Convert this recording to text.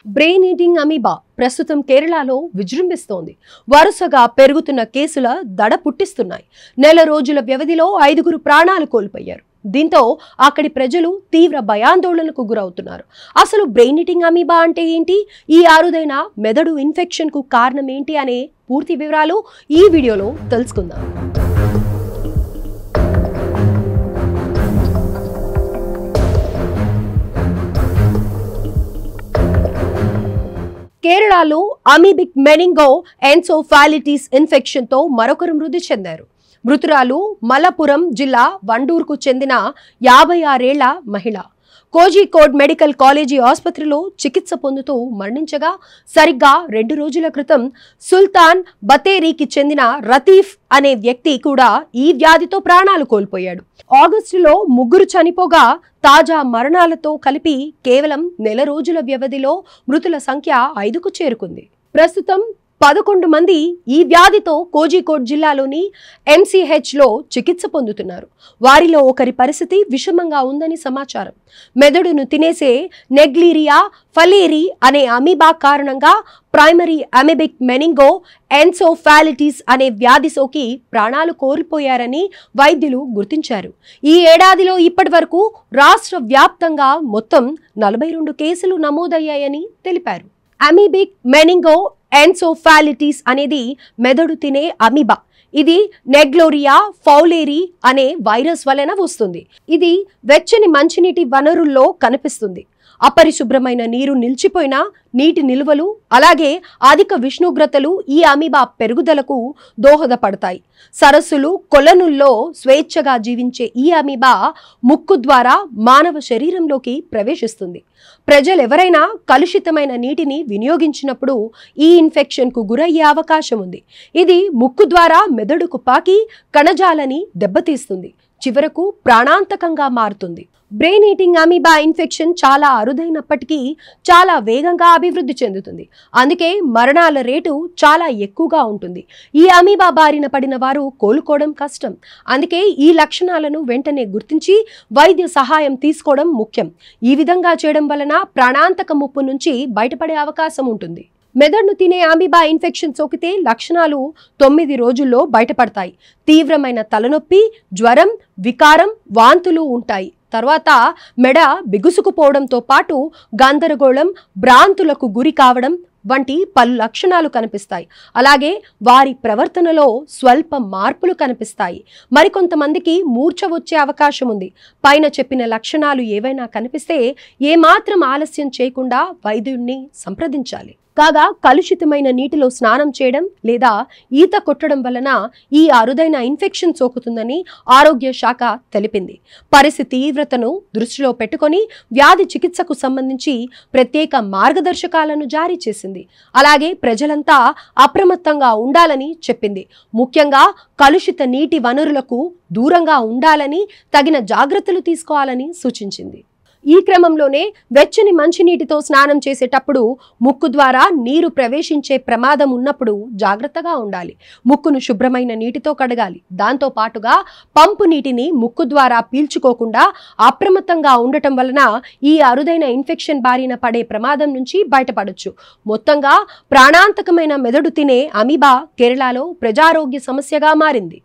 Brain eating amoeba ప్రస్తుతం కేరళలో విజృంభిస్తోంది. వరుసగా పెరుగుతున్న కేసుల దడ పుట్టిస్తున్నాయి. నెల రోజుల వ్యవధిలో 5 ప్రాణాలు కోల్పోయారు. దీంతో అక్కడి ప్రజలు తీవ్ర భయాందోళనకు గురవుతున్నారు. అసలు బ్రెయిన్ ఈటింగ్ అమీబా అంటే ఏంటి, ఈ అరుదైన మెదడు ఇన్ఫెక్షన్ కు కారణం ఏంటి అనే పూర్తి వివరాలు ఈ వీడియోలో తెలుసుకుందాం. కేరళలో అమీబిక్ మెనింగో ఎన్సోఫాలిటిస్ ఇన్ఫెక్షన్ తో మరొకరు మృతి చెందారు. మృతురాలు మలపురం జిల్లా వండూర్కు చెందిన 56 ఏళ్ల మహిళ. కోజికోడ్ మెడికల్ కాలేజీ ఆసుపత్రిలో చికిత్స పొందుతూ మరణించగా, సరిగ్గా 2 రోజుల క్రితం సుల్తాన్ బతేరీకి చెందిన రతీఫ్ అనే వ్యక్తి కూడా ఈ వ్యాధితో ప్రాణాలు కోల్పోయాడు. ఆగస్టులో 3 చనిపోగా తాజా మరణాలతో కలిపి కేవలం నెల రోజుల వ్యవధిలో మృతుల సంఖ్య 5కు చేరుకుంది. ప్రస్తుతం 11 మంది ఈ వ్యాధితో కోజికోడ్ జిల్లాలోని MCHలో చికిత్స పొందుతున్నారు. వారిలో ఒకరి పరిస్థితి విషమంగా ఉందని సమాచారం. మెదడును తినేసే నెగ్లీరియా ఫలేరి అనే అమీబా కారణంగా ప్రైమరీ అమీబిక్ మెనింగో ఎన్సోఫాలిటిస్ అనే వ్యాధి సోకి ప్రాణాలు కోల్పోయారని వైద్యులు గుర్తించారు. ఈ ఏడాదిలో ఇప్పటి వరకు రాష్ట్ర వ్యాప్తంగా మొత్తం 42 కేసులు నమోదయ్యాయని తెలిపారు. అమీబిక్ మెనింగో ఎన్సోఫాలిటిస్ అనేది మెదడు తినే అమీబా. ఇది నెగ్లోరియా ఫౌలేరి అనే వైరస్ వలన వస్తుంది. ఇది వెచ్చని మంచినీటి వనరుల్లో కనిపిస్తుంది. అపరిశుభ్రమైన నీరు, నిలిచిపోయిన నీటి నిల్వలు, అలాగే అధిక ఉష్ణోగ్రతలు ఈ అమీబా పెరుగుదలకు దోహదపడతాయి. సరస్సులు, కొలనుల్లో స్వేచ్ఛగా జీవించే ఈ అమీబా ముక్కు ద్వారా మానవ శరీరంలోకి ప్రవేశిస్తుంది. ప్రజలెవరైనా కలుషితమైన నీటిని వినియోగించినప్పుడు ఈ ఇన్ఫెక్షన్కు గురయ్యే అవకాశం ఉంది. ఇది ముక్కు ద్వారా మెదడుకు పాకి కణజాలని దెబ్బతీస్తుంది, చివరకు ప్రాణాంతకంగా మారుతుంది. బ్రెయిన్ ఈటింగ్ అమీబా ఇన్ఫెక్షన్ చాలా అరుదైనప్పటికీ చాలా వేగంగా అభివృద్ధి చెందుతుంది. అందుకే మరణాల రేటు చాలా ఎక్కువగా ఉంటుంది. ఈ అమీబా బారిన పడిన వారు కోలుకోవడం కష్టం. అందుకే ఈ లక్షణాలను వెంటనే గుర్తించి వైద్య సహాయం తీసుకోవడం ముఖ్యం. ఈ విధంగా చేయడం వలన ప్రాణాంతక ముప్పు నుంచి బయటపడే అవకాశం ఉంటుంది. మెదడును తినే అమీబా ఇన్ఫెక్షన్ సోకితే లక్షణాలు 9 రోజుల్లో బయటపడతాయి. తీవ్రమైన తలనొప్పి, జ్వరం, వికారం, వాంతులు ఉంటాయి. తర్వాత మెడ బిగుసుకుపోవడంతో పాటు గందరగోళం, భ్రాంతులకు గురి కావడం వంటి పలు లక్షణాలు కనిపిస్తాయి. అలాగే వారి ప్రవర్తనలో స్వల్ప మార్పులు కనిపిస్తాయి. మరికొంతమందికి మూర్ఛ వచ్చే అవకాశం ఉంది. పైన చెప్పిన లక్షణాలు ఏవైనా కనిపిస్తే ఏమాత్రం ఆలస్యం చేయకుండా వైద్యుడిని సంప్రదించాలి. కాగా కలుషితమైన నీటిలో స్నానం చేయడం లేదా ఈత కొట్టడం వలన ఈ అరుదైన ఇన్ఫెక్షన్ సోకుతుందని ఆరోగ్య శాఖ తెలిపింది. పరిస్థితి తీవ్రతను దృష్టిలో పెట్టుకొని వ్యాధి చికిత్సకు సంబంధించి ప్రత్యేక మార్గదర్శకాలను జారీ చేసింది. అలాగే ప్రజలంతా అప్రమత్తంగా ఉండాలని చెప్పింది. ముఖ్యంగా కలుషిత నీటి వనరులకు దూరంగా ఉండాలని, తగిన జాగ్రత్తలు తీసుకోవాలని సూచించింది. ఈ క్రమంలోనే వెచ్చని మంచినీటితో స్నానం చేసేటప్పుడు ముక్కు ద్వారా నీరు ప్రవేశించే ప్రమాదం ఉన్నప్పుడు జాగ్రత్తగా ఉండాలి. ముక్కును శుభ్రమైన నీటితో కడగాలి. దాంతో పాటుగా పంపు నీటిని ముక్కు ద్వారా పీల్చుకోకుండా అప్రమత్తంగా ఉండటం వలన ఈ అరుదైన ఇన్ఫెక్షన్ బారిన పడే ప్రమాదం నుంచి బయటపడొచ్చు. మొత్తంగా ప్రాణాంతకమైన మెదడు తినే అమీబా కేరళలో ప్రజారోగ్య సమస్యగా మారింది.